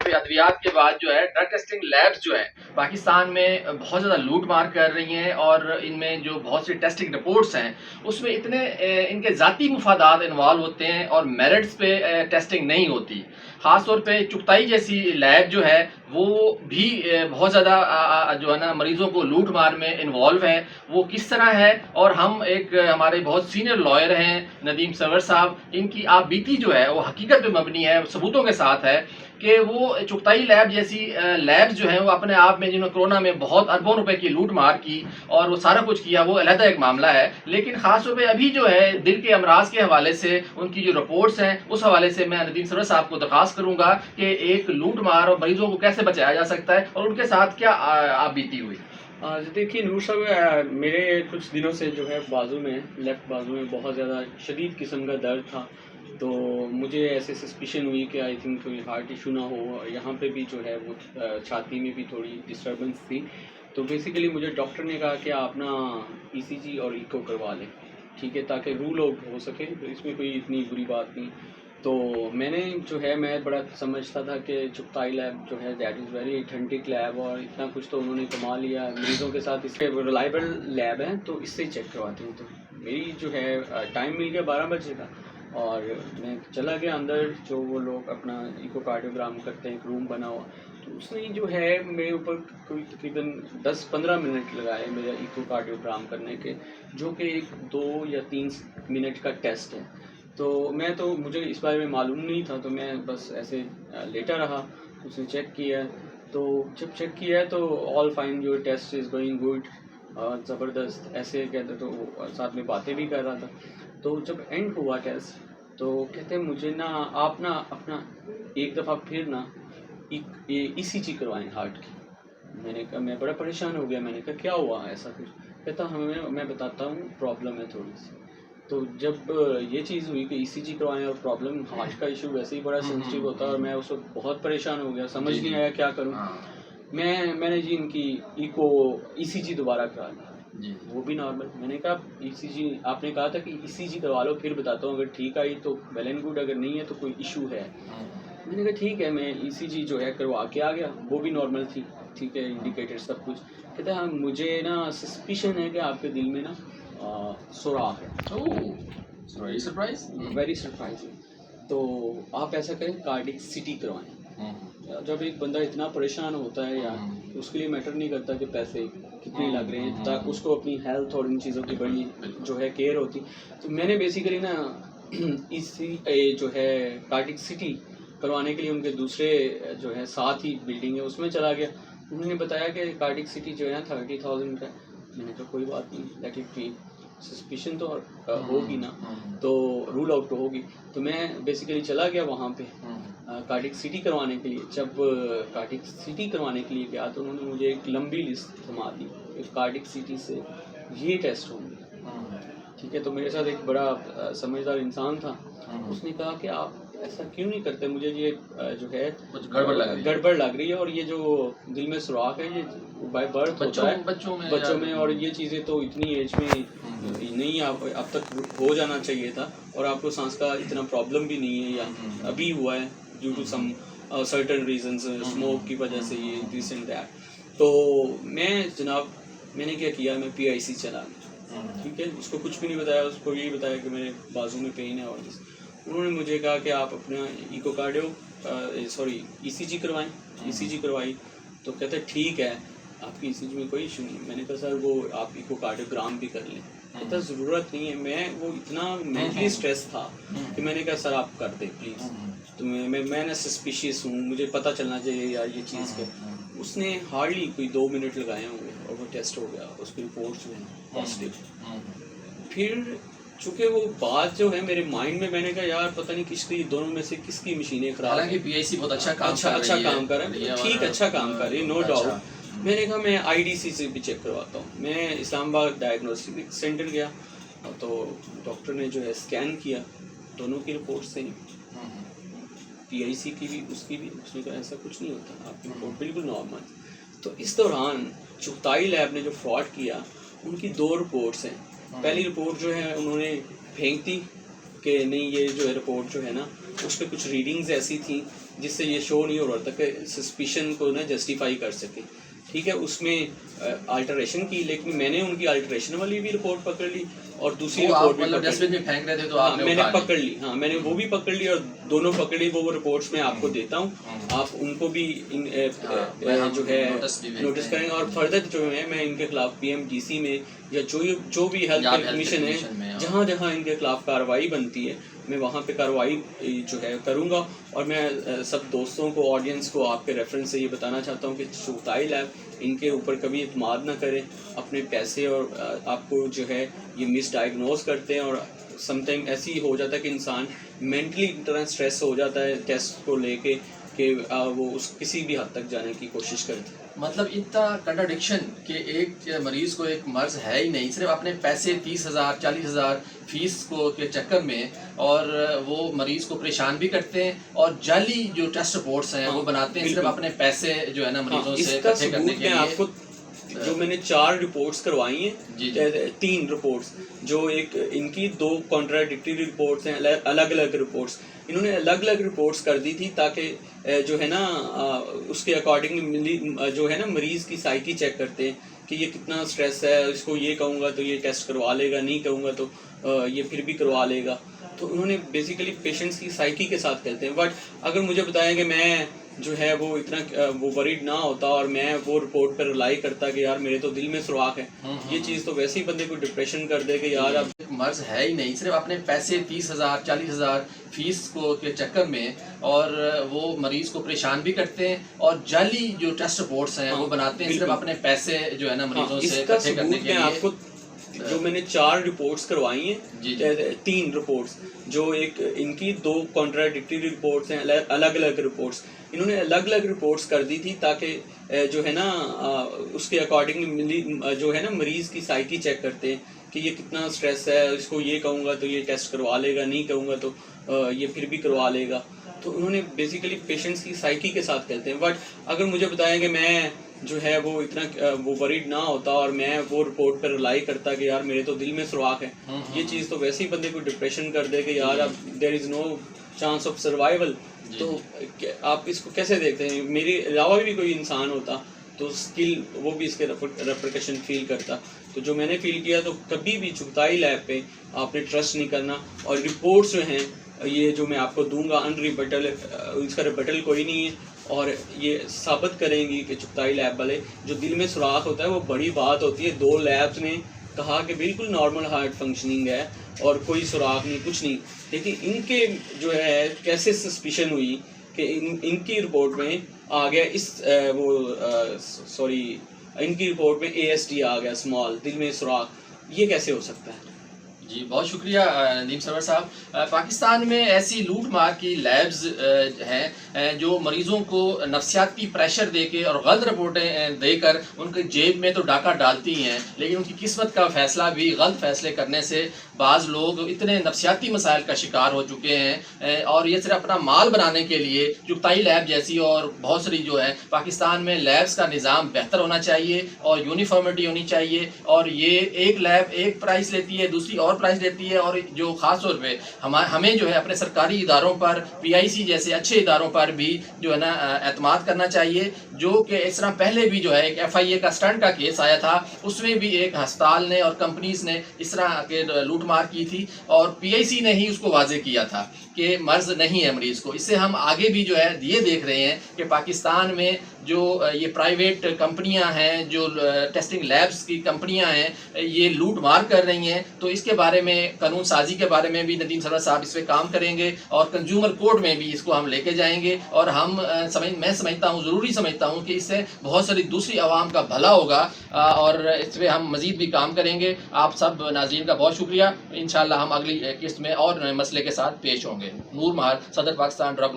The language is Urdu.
پہ ادویات کے بعد جو ہے ڈرگ ٹیسٹنگ لیبس جو ہیں پاکستان میں بہت زیادہ لوٹ مار کر رہی ہیں، اور ان میں جو بہت سی ٹیسٹنگ رپورٹس ہیں اس میں اتنے ان کے ذاتی مفادات انوالو ہوتے ہیں اور میرٹس پہ ٹیسٹنگ نہیں ہوتی. خاص طور پہ چغتائی جیسی لیب جو ہے وہ بھی بہت زیادہ جو ہے نا مریضوں کو لوٹ مار میں انوالو ہے. وہ کس طرح ہے، اور ہم ایک ہمارے بہت سینئر لائر ہیں ندیم سرور صاحب، ان کی آپ بیتی جو ہے وہ حقیقت پہ مبنی ہے، ثبوتوں کے ساتھ ہے کہ وہ چغتائی لیب جیسی لیبز جو ہیں وہ اپنے آپ میں جنہوں نے کرونا میں بہت اربوں روپے کی لوٹ مار کی اور وہ سارا کچھ کیا، وہ علیحدہ ایک معاملہ ہے. لیکن خاص طور پہ ابھی جو ہے دل کے امراض کے حوالے سے ان کی جو رپورٹس ہیں اس حوالے سے میں ندیم سرور صاحب کو درخواست کروں گا کہ ایک لوٹ مار اور مریضوں کو کیسے بچایا جا سکتا ہے اور ان کے ساتھ کیا آپ بیتی ہوئی. دیکھیے نور صاحب، میرے کچھ دنوں سے جو ہے بازو میں، لیفٹ بازو میں بہت زیادہ شدید قسم کا درد تھا. تو مجھے ایسے سسپیشن ہوئی کہ آئی تھنک کوئی ہارٹ ایشو نہ ہو. یہاں پہ بھی جو ہے وہ چھاتی میں بھی تھوڑی ڈسٹربنس تھی. تو بیسیکلی مجھے ڈاکٹر نے کہا کہ آپ نا ای سی جی اور ایکو کروا لیں، ٹھیک ہے، تاکہ رول آؤٹ ہو سکے. تو اس میں کوئی اتنی بری بات نہیں. تو میں نے جو ہے میں بڑا سمجھتا تھا کہ چغتائی لیب جو ہے that is very authentic lab, اور اتنا کچھ تو انہوں نے کما لیا مریضوں کے ساتھ. اس کے ریلائبل لیب ہیں تو اس سے چیک کرواتے ہیں. تو میری جو ہے ٹائم مل گیا 12 بجے کا، اور میں چلا گیا اندر. جو وہ لوگ اپنا ایکو کارڈیوگرام کرتے ہیں، ایک روم بنا ہوا، تو اس نے جو ہے میرے اوپر کوئی تقریباً 10-15 منٹ لگائے میرا ایکو کارڈیوگرام کرنے کے، جو کہ ایک 2 یا 3 منٹ کا ٹیسٹ ہے. تو مجھے اس بارے میں معلوم نہیں تھا، تو میں بس ایسے لیٹا رہا. اس نے چیک کیا، تو جب چیک کیا تو آل فائن، جو ٹیسٹ از گوئنگ گڈ، زبردست ایسے کہتے. تو ساتھ میں باتیں بھی کر رہا تھا. تو جب اینڈ ہوا ٹیسٹ تو کہتے ہیں مجھے نا آپ نا اپنا ایک دفعہ پھر نا ای سی جی کروائیں ہارٹ کی. میں نے کہا، میں بڑا پریشان ہو گیا. میں نے کہا کیا ہوا ایسا کچھ؟ کہتا میں بتاتا ہوں، پرابلم ہے تھوڑی سی. تو جب یہ چیز ہوئی کہ ای سی جی کروائیں، اور پرابلم ہارٹ کا ایشو ویسے ہی بڑا سینسٹیو ہوتا ہے، اور میں اس وقت بہت پریشان ہو گیا، سمجھ نہیں آیا کیا کروں. میں نے جی ان کی ای سی جی دوبارہ کرا لی، وہ بھی نارمل. میں نے کہا ای سی جی آپ نے کہا تھا کہ ای سی جی کروا لو، پھر بتاتا ہوں، اگر ٹھیک آئی تو ویل اینڈ گڈ، اگر نہیں ہے تو کوئی ایشو ہے. میں نے کہا ٹھیک ہے. میں ای سی جی جو ہے کروا کے آ گیا، وہ بھی نارمل تھی، ٹھیک ہے، انڈیکیٹر سب کچھ. کہتا ہے مجھے نا سسپیشن ہے کہ آپ کے دل میں نا سوراخ ہے. Very surprising. تو آپ ایسا کریں، کارڈک سٹی کروائیں. جب ایک بندہ اتنا پریشان ہوتا ہے یار، اس کے لیے میٹر نہیں کرتا کہ پیسے کتنے لگ رہے ہیں، تاکہ اس کو اپنی ہیلتھ اور ان چیزوں کی بڑی جو ہے کیئر ہوتی. تو میں نے بیسیکلی نا جو ہے کارڈک سٹی کروانے کے لیے ان کے دوسرے جو ہے ساتھ ہی بلڈنگ ہے اس میں چلا گیا. انہوں نے بتایا کہ کارڈک سٹی جو ہے 30,000 کا. میں نے کہا کوئی بات نہیں، لیٹ اٹ بی، سسپیشن تو ہوگی نا، تو رول آؤٹ تو ہوگی. تو میں بیسیکلی چلا گیا وہاں پہ کارڈک سٹی کروانے کے لیے. جب کارڈک سٹی کروانے کے لیے گیا تو انہوں نے مجھے ایک لمبی لسٹ تھما دی کہ کارڈک سٹی سے یہ ٹیسٹ ہوں گے، ٹھیک ہے. تو میرے ساتھ ایک بڑا سمجھدار انسان تھا. اس نے کہا کہ آپ ایسا کیوں نہیں کرتے، مجھے یہ جو ہے گڑبڑ لگ رہی ہے، اور یہ جو دل میں سوراخ ہے یہ بائی برتھ ہوتا ہے بچوں میں، اور یہ چیزیں تو اتنی ایج میں نہیں، اب تک ہو جانا چاہیے تھا، اور آپ کو سانس کا اتنا پرابلم بھی نہیں ہے، یا ابھی ہوا ہے due to some certain reasons, smoke کی وجہ سے یہ دس اینڈ دیٹ. تو میں نے کیا کیا، میں پی آئی سی چلا گیا، ٹھیک ہے. اس کو کچھ بھی نہیں بتایا، اس کو یہی بتایا کہ میرے بازو میں پین ہے. اور انہوں نے مجھے کہا کہ آپ اپنا ای سی جی کروائیں. ای سی جی کروائی تو کہتے ہیں ٹھیک ہے، آپ کی ای سی جی میں کوئی ایشو نہیں. میں نے کہا سر وہ آپ ایکو کارڈیوگرام بھی کر لیں. کہتا ضرورت نہیں ہے. میں وہ اتنا مینٹلی اسٹریس تھا کہ میں نے کہا سر آپ کر دیں پلیز. تو میں نا سسپیشیس ہوں، مجھے پتہ چلنا چاہیے یار یہ چیز کا. اس نے ہارڈلی کوئی 2 منٹ لگائے ہوں گے اور وہ ٹیسٹ ہو گیا، اس کی رپورٹس جو ہیں پازیٹیو. پھر چونکہ وہ بات جو ہے میرے مائنڈ میں نے کہا یار پتہ نہیں کس کی دونوں میں سے کس کی مشینیں خراب ہیں. پی آئی سی بہت اچھا کام کر رہا ہے، ٹھیک، اچھا کام کر رہی ہے، نو ڈاؤٹ. میں نے کہا میں آئی ڈی سی سے بھی چیک کرواتا ہوں. میں اسلام آباد ڈائگنوسٹک سینٹر گیا، تو ڈاکٹر نے جو ہے اسکین کیا، دونوں کی رپورٹ صحیح، پی آئی سی کی بھی اس کی بھی. اس نے کہا ایسا کچھ نہیں ہوتا، آپ کی رپورٹ بالکل نارمل. تو اس دوران چغتائی لیب نے جو فراڈ کیا، ان کی 2 رپورٹس ہیں. پہلی رپورٹ جو ہے انہوں نے پھینک دی کہ نہیں، یہ جو ہے رپورٹ جو ہے نا اس پہ کچھ ریڈنگز ایسی تھیں جس سے یہ شو نہیں ہو رہا تھا کہ سسپیشن کو نا جسٹیفائی کر سکے. ٹھیک ہے, اس میں آلٹریشن کی, لیکن میں نے ان کی آلٹریشن والی بھی رپورٹ پکڑ لی اور دوسری رپورٹ بھی ڈسٹ بن میں پھینک رہے تھے تو میں نے پکڑ لی. ہاں, میں نے وہ بھی پکڑ لی اور دونوں پکڑ لی. وہ رپورٹس میں آپ کو دیتا ہوں, آپ ان کو بھی جو ہے نوٹس کریں. اور فردر جو ہے میں ان کے خلاف PMDC میں یا جو بھی ہیلتھ کمیشن ہے, جہاں جہاں ان کے خلاف کارروائی بنتی ہے میں وہاں پہ کارروائی جو ہے کروں گا. اور میں سب دوستوں کو, آڈینس کو آپ کے ریفرنس سے یہ بتانا چاہتا ہوں کہ چغتائی لیب ان کے اوپر کبھی اعتماد نہ کریں. اپنے پیسے اور آپ کو جو ہے یہ مس ڈائگنوز کرتے ہیں اور سم ٹائم ایسی ہو جاتا ہے کہ انسان مینٹلی اتنا اسٹریس ہو جاتا ہے ٹیسٹ کو لے کے کہ وہ اس کسی بھی حد تک جانے کی کوشش کرتے ہیں. مطلب اتنا کنٹراڈکشن کہ ایک مریض کو ایک مرض ہے ہی نہیں, صرف اپنے پیسے 30,000 40,000 فیس کو کے چکر میں, اور وہ مریض کو پریشان بھی کرتے ہیں اور جعلی جو ٹیسٹ رپورٹس ہیں وہ بناتے ہیں صرف اپنے پیسے جو ہے نا مریضوں سے اکٹھے کرنے کے لیے. آپ کو جو میں نے 4 رپورٹس کروائی ہیں, 3 رپورٹس جو ایک ان کی 2 کانٹراڈکٹری رپورٹس ہیں, الگ الگ رپورٹس انہوں نے الگ الگ رپورٹس کر دی تھی تاکہ جو ہے نا اس کے اکارڈنگ جو ہے نا مریض کی سائیکی چیک کرتے ہیں کہ یہ کتنا اسٹریس ہے, اس کو یہ کہوں گا تو یہ ٹیسٹ کروا لے گا, نہیں کہوں گا تو یہ پھر بھی کروا لے گا. تو انہوں نے بیسیکلی پیشنٹس کی سائیکی کے ساتھ کرتے ہیں. بٹ اگر مجھے بتائیں کہ میں جو ہے وہ اتنا وہ وریڈ نہ ہوتا اور میں وہ رپورٹ پر رلائی کرتا کہ یار میرے تو دل میں سوراخ ہے, یہ چیز تو ویسے ہی بندے کو ڈپریشن کر دے کہ یار اب مرض ہے ہی نہیں, صرف اپنے پیسے 30,000 40,000 فیس کو کے چکر میں, اور وہ مریض کو پریشان بھی کرتے ہیں اور جعلی جو ٹیسٹ رپورٹس ہیں وہ بناتے ہیں صرف اپنے پیسے جو ہے نا مریضوں سے اکٹھے کرنے کے لیے. آپ کو جو میں نے 4 رپورٹس کروائی ہیں, 3 رپورٹس جو ایک ان کی 2 کانٹراڈکٹری رپورٹس ہیں, الگ الگ رپورٹس انہوں نے الگ الگ رپورٹس کر دی تھی تاکہ جو ہے نا اس کے اکارڈنگ جو ہے نا مریض کی سائیکی چیک کرتے ہیں کہ یہ کتنا اسٹریس ہے, اس کو یہ کہوں گا تو یہ ٹیسٹ کروا لے گا, نہیں کہوں گا تو یہ پھر بھی کروا لے گا. تو انہوں نے بیسیکلی پیشنٹس کی سائیکی کے ساتھ کرتے ہیں. بٹ اگر مجھے بتائیں کہ میں جو ہے وہ اتنا وہ وریڈ نہ ہوتا اور میں وہ رپورٹ پر رلائی کرتا کہ یار میرے تو دل میں سوراخ ہے, یہ چیز تو ویسے ہی بندے کو ڈپریشن کر دے کہ یار اب دیر از نو چانس آف سروائیول. تو آپ اس کو کیسے دیکھتے ہیں؟ میرے علاوہ بھی کوئی انسان ہوتا تو اسکل وہ بھی اس کے ریپریکیشن فیل کرتا. تو جو میں نے فیل کیا, تو کبھی بھی چغتائی لیب پہ آپ نے ٹرسٹ نہیں کرنا. اور رپورٹس جو ہیں یہ جو میں آپ کو دوں گا ان ریبٹل, اس کا ریبٹل کوئی نہیں ہے, اور یہ ثابت کریں گی کہ چغتائی لیب والے جو دل میں سوراخ ہوتا ہے وہ بڑی بات ہوتی ہے. 2 لیبس نے کہا کہ بالکل نارمل ہارٹ فنکشننگ ہے اور کوئی سوراخ نہیں, کچھ نہیں. لیکن ان کے جو ہے کیسے سسپیشن ہوئی کہ ان کی رپورٹ میں آ گیا ان کی رپورٹ میں ASD آ گیا, اسمال دل میں سوراخ. یہ کیسے ہو سکتا ہے؟ جی بہت شکریہ ندیم سرور صاحب. پاکستان میں ایسی لوٹ مار کی لیبز ہیں جو مریضوں کو نفسیاتی پریشر دے کے اور غلط رپورٹیں دے کر ان کے جیب میں تو ڈاکہ ڈالتی ہیں, لیکن ان کی قسمت کا فیصلہ بھی غلط فیصلے کرنے سے بعض لوگ اتنے نفسیاتی مسائل کا شکار ہو چکے ہیں, اور یہ صرف اپنا مال بنانے کے لیے چغتائی لیب جیسی اور بہت ساری جو ہے پاکستان میں لیبز کا نظام بہتر ہونا چاہیے اور یونیفارمٹی ہونی چاہیے. اور یہ ایک لیب ایک پرائس لیتی ہے, دوسری اور پرائز دیتی ہے, اور جو خاص طور پہ ہمیں جو ہے اپنے سرکاری اداروں پر PIC جیسے اچھے اداروں پر بھی جو ہے نا اعتماد کرنا چاہیے. جو کہ اس طرح پہلے بھی جو ہے ایک FIA کا سٹنٹ کا کیس آیا تھا, اس میں بھی ایک ہسپتال نے اور کمپنیز نے اس طرح کے لوٹ مار کی تھی اور PIC نے ہی اس کو واضح کیا تھا کہ مرض نہیں ہے مریض کو. اس سے ہم آگے بھی جو ہے یہ دیکھ رہے ہیں کہ پاکستان میں جو یہ پرائیویٹ کمپنیاں ہیں, جو ٹیسٹنگ لیبز کی کمپنیاں ہیں, یہ لوٹ مار کر رہی ہیں. تو اس کے بارے میں قانون سازی کے بارے میں بھی ندیم سرور صاحب اس پہ کام کریں گے اور کنزیومر کورٹ میں بھی اس کو ہم لے کے جائیں گے. اور میں سمجھتا ہوں, ضروری سمجھتا ہوں کہ اس سے بہت ساری دوسری عوام کا بھلا ہوگا, اور اس پہ ہم مزید بھی کام کریں گے. آپ سب ناظرین کا بہت شکریہ. انشاءاللہ ہم اگلی قسط میں اور نئے مسئلے کے ساتھ پیش ہوں گے. نور مہر, صدر پاکستان ڈرگ